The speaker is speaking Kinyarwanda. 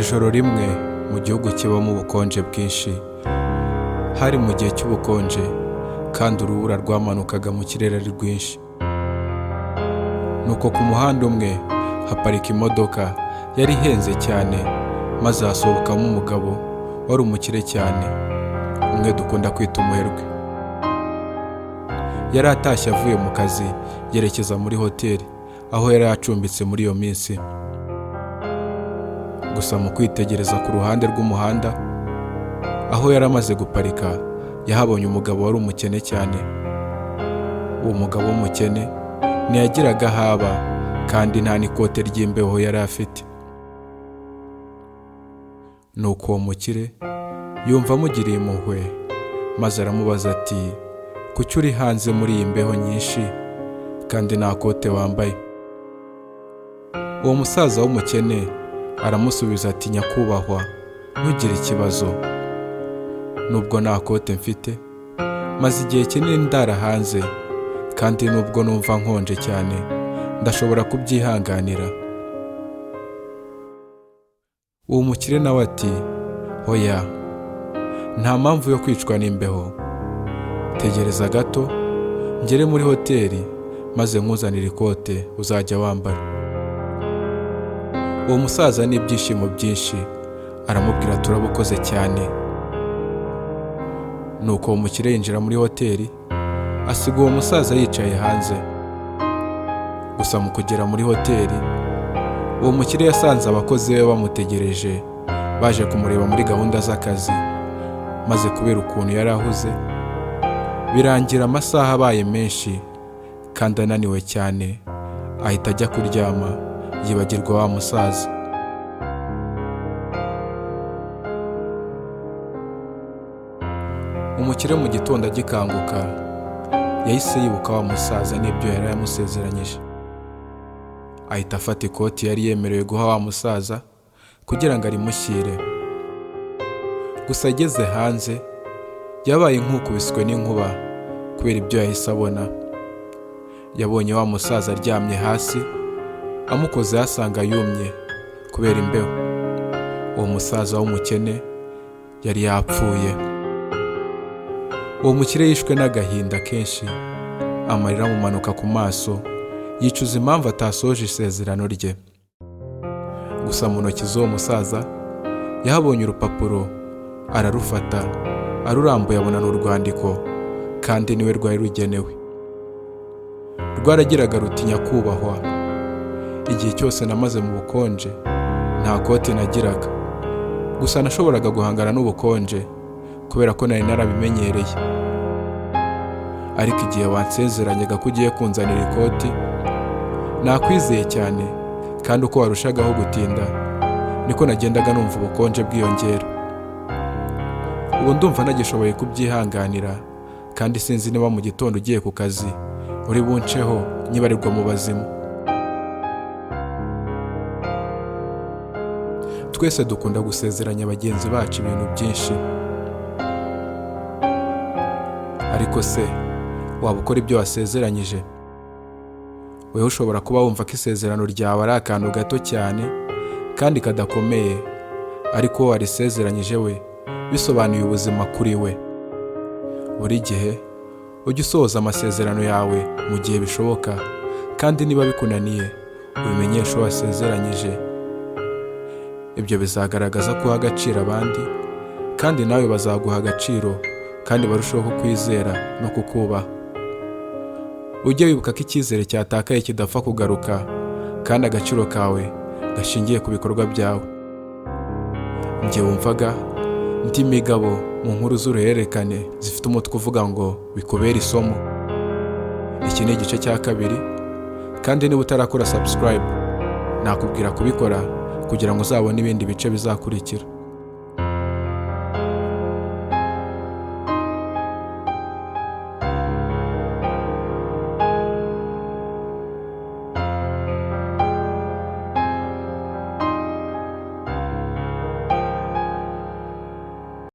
ijoro rimwe mu gihugu kibamo ubukonje bwinshi, hari mu gihe cy'ubukonje kandi urubura rwamanukaga mu kirere ari rwinshi. Nuko ku muhanda umwe haparika imodoka yari ihenze cyane, maze hasohokamo umugabo wari umukire cyane, umwe dukunda kwita umuherwe. Yari atashye avuye mu kazi yerekeza muri hoteli aho yari acumbitse muri iyo minsi. Gusa mu kwitegereza ku ruhande rw'umuhanda aho yari amaze guparika, yahabonye umugabo wari umukene cyane. Uwo mugabo w'umukene ntiyagiraga haba kandi nta n'ikote ry'imbeho yari afite. Nuko uwo mukire yumva amugiriye impuhwe, maze aramubaza ati, kuki uri hanze muri iyi mbeho nyinshi kandi nta kote wambaye? Uwo musaza w'umukene aramusubiza ati, nyakubahwa, ntugire ikibazo, nubwo nta kote mfite, maze igihe kinini ndara hanze, kandi nubwo numva nkonje cyane ndashobora kubyihanganira. Uwo mukire nawe ati, hoya, nta mpamvu yo kwicwa n'imbeho, tegereza gato ngere muri hoteli maze nkuzanire ikote uzajya wambara. Uwo musaza n'ibyishimo byinshi aramubwira, turabukoze cyane. Nuko uwo mukire yinjira muri hoteli, asiga uwo musaza yicaye hanze. Gusa mu kugera muri hoteli, uwo mukire yasanze abakozi be bamutegereje, baje kumureba muri gahunda z'akazi, maze kubera ukuntu yari ahuze, birangira amasaha abaye menshi kandi ananiwe cyane, ahita ajya kuryama yibagirwa wa musaza. Umukire mu gitondo agikanguka yahise yibuka wa musaza n'ibyo yari yamusezeranyije. Ahita afata ikoti yari yemerewe guha wa musaza kugira ngo arimushyire. Gusa ageze hanze yabaye nk'ukubiswe n'inkuba kubera ibyo yahise abona. Yabonye wa musaza aryamye hasi, amukoze asanga yumye kubera imbeho. Uwo musaza w'umukene yari yapfuye. Uwo mukire yishwe n'agahinda kenshi, amarira amumanuka ku maso, yicuza impamvu atasoje isezerano rye. Gusa mu ntoki z'uwo musaza yahabonye urupapuro, ararufata, arurambuye abona n'urwandiko, kandi niwe rwari rugenewe. Rwaragiraga ruti, nyakubahwa, igihe cyose namaze mu bukonje nta kote nagiraga, gusa nashoboraga guhangana n'ubukonje kubera ko nari narabimenyereye. Ariko igihe wansezeranyaga ko ugiye kunzanira ikoti, nakwizeye cyane, kandi uko warushagaho gutinda niko nagendaga numva ubukonje bwiyongera. Ubu ndumva nagishoboye kubyihanganira, kandi sinzi niba mu gitondo ugiye ku kazi uri bunceho nyibarirwa mu bazima. Twese dukunda gusezeranya bagenzi bacu ibintu byinshi, ariko se waba ukora ibyo wasezeranyije? Wewe ushobora kuba wumva ko isezerano ryawe ari akantu gato cyane kandi kadakomeye, ariko uwo warisezeranyije we bisobanuye ubuzima kuri we. Buri gihe ujye usohoza amasezerano yawe mu gihe bishoboka, kandi niba bikunaniye ubimenyeshe uwo wasezeranyije. Ibyo bizagaragaza ko uha agaciro abandi, kandi nawe bazaguha agaciro kandi barushaho kukwizera no kukubaha. Ujye wibuka ko icyizere cyatakaye kidapfa kugaruka, kandi agaciro kawe gashingiye ku bikorwa byawe. Njye wumvaga ndi Migabo mu nkuru z'uruhererekane zifite umutwe uvuga ngo bikubere isomo. Iki ni igice cya kabiri, kandi niba utarakora subscribe nakubwira kubikora kugira ngo uzabone ibindi bice bizakurikira.